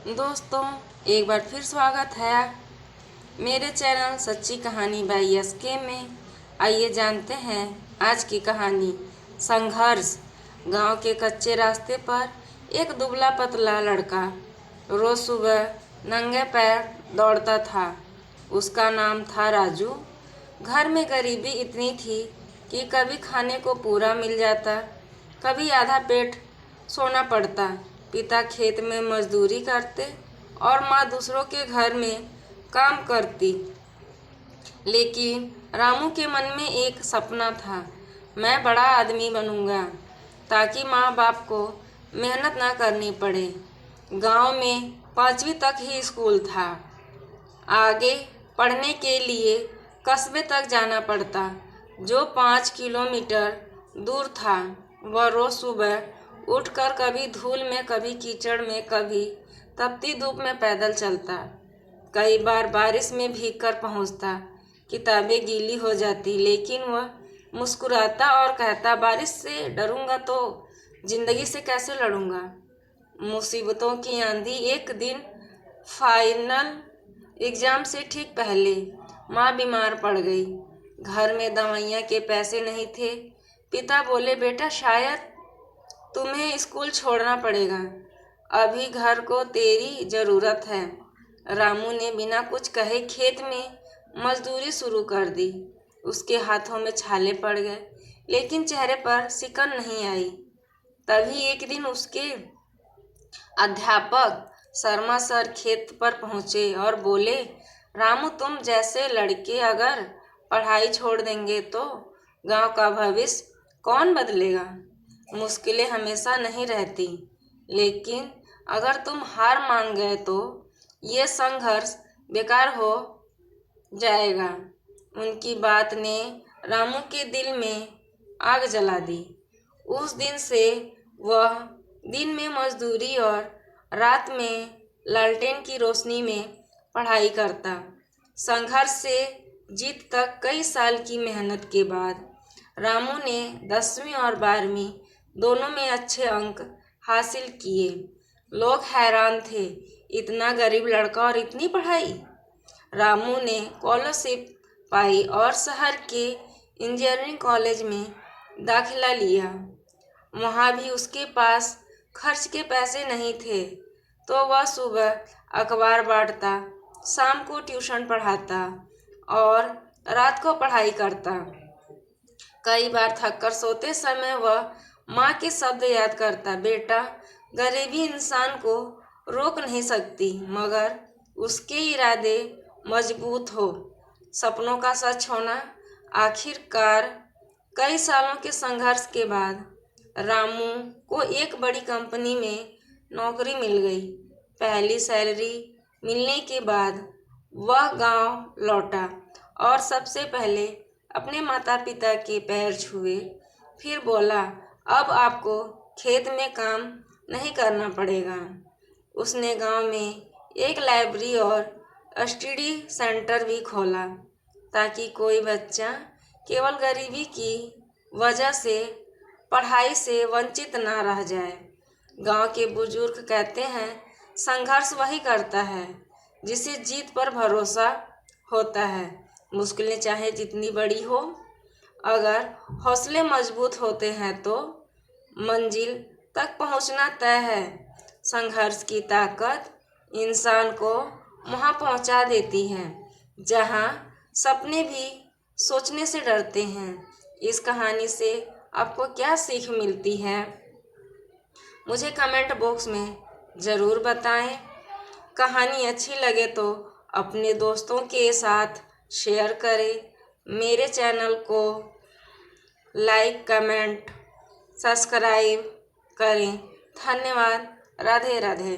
दोस्तों, एक बार फिर स्वागत है मेरे चैनल सच्ची कहानी बाई एसके में। आइए जानते हैं आज की कहानी। संघर्ष। गांव के कच्चे रास्ते पर एक दुबला पतला लड़का रोज सुबह नंगे पैर दौड़ता था। उसका नाम था राजू। घर में गरीबी इतनी थी कि कभी खाने को पूरा मिल जाता, कभी आधा पेट सोना पड़ता। पिता खेत में मजदूरी करते और माँ दूसरों के घर में काम करती। लेकिन रामू के मन में एक सपना था, मैं बड़ा आदमी बनूंगा ताकि माँ बाप को मेहनत ना करनी पड़े। गांव में 5वीं तक ही स्कूल था। आगे पढ़ने के लिए कस्बे तक जाना पड़ता, जो 5 किलोमीटर दूर था। वह रोज सुबह उठकर कभी धूल में, कभी कीचड़ में, कभी तपती धूप में पैदल चलता। कई बार बारिश में भीगकर पहुंचता, किताबें गीली हो जाती, लेकिन वह मुस्कुराता और कहता, बारिश से डरूंगा तो जिंदगी से कैसे लड़ूंगा। मुसीबतों की आंधी। एक दिन फाइनल एग्जाम से ठीक पहले माँ बीमार पड़ गई। घर में दवाइयाँ के पैसे नहीं थे। पिता बोले, बेटा शायद तुम्हें स्कूल छोड़ना पड़ेगा, अभी घर को तेरी ज़रूरत है। रामू ने बिना कुछ कहे खेत में मजदूरी शुरू कर दी। उसके हाथों में छाले पड़ गए, लेकिन चेहरे पर सिकन नहीं आई। तभी एक दिन उसके अध्यापक शर्मा सर खेत पर पहुंचे और बोले, रामू, तुम जैसे लड़के अगर पढ़ाई छोड़ देंगे तो गांव का भविष्य कौन बदलेगा। मुश्किलें हमेशा नहीं रहती, लेकिन अगर तुम हार मान गए तो ये संघर्ष बेकार हो जाएगा। उनकी बात ने रामू के दिल में आग जला दी। उस दिन से वह दिन में मजदूरी और रात में लालटेन की रोशनी में पढ़ाई करता। संघर्ष से जीत तक कई साल की मेहनत के बाद रामू ने 10वीं और 12वीं दोनों में अच्छे अंक हासिल किए। लोग हैरान थे, इतना गरीब लड़का और इतनी पढ़ाई। रामू ने स्कॉलरशिप पाई और शहर के इंजीनियरिंग कॉलेज में दाखिला लिया। वहाँ भी उसके पास खर्च के पैसे नहीं थे, तो वह सुबह अखबार बांटता, शाम को ट्यूशन पढ़ाता और रात को पढ़ाई करता। कई बार थककर सोते समय वह माँ के शब्द याद करता, बेटा, गरीबी इंसान को रोक नहीं सकती, मगर उसके इरादे मजबूत हो सपनों का सच होना। आखिरकार कई सालों के संघर्ष के बाद रामू को एक बड़ी कंपनी में नौकरी मिल गई। पहली सैलरी मिलने के बाद वह गांव लौटा और सबसे पहले अपने माता पिता के पैर छुए। फिर बोला, अब आपको खेत में काम नहीं करना पड़ेगा। उसने गांव में एक लाइब्रेरी और स्टडी सेंटर भी खोला, ताकि कोई बच्चा केवल गरीबी की वजह से पढ़ाई से वंचित ना रह जाए। गांव के बुजुर्ग कहते हैं, संघर्ष वही करता है जिसे जीत पर भरोसा होता है। मुश्किलें चाहे जितनी बड़ी हो, अगर हौसले मजबूत होते हैं तो मंजिल तक पहुंचना तय है। संघर्ष की ताकत इंसान को वहां पहुंचा देती है जहां सपने भी सोचने से डरते हैं। इस कहानी से आपको क्या सीख मिलती है, मुझे कमेंट बॉक्स में ज़रूर बताएं। कहानी अच्छी लगे तो अपने दोस्तों के साथ शेयर करें। मेरे चैनल को लाइक, कमेंट, सब्सक्राइब करें। धन्यवाद। राधे राधे।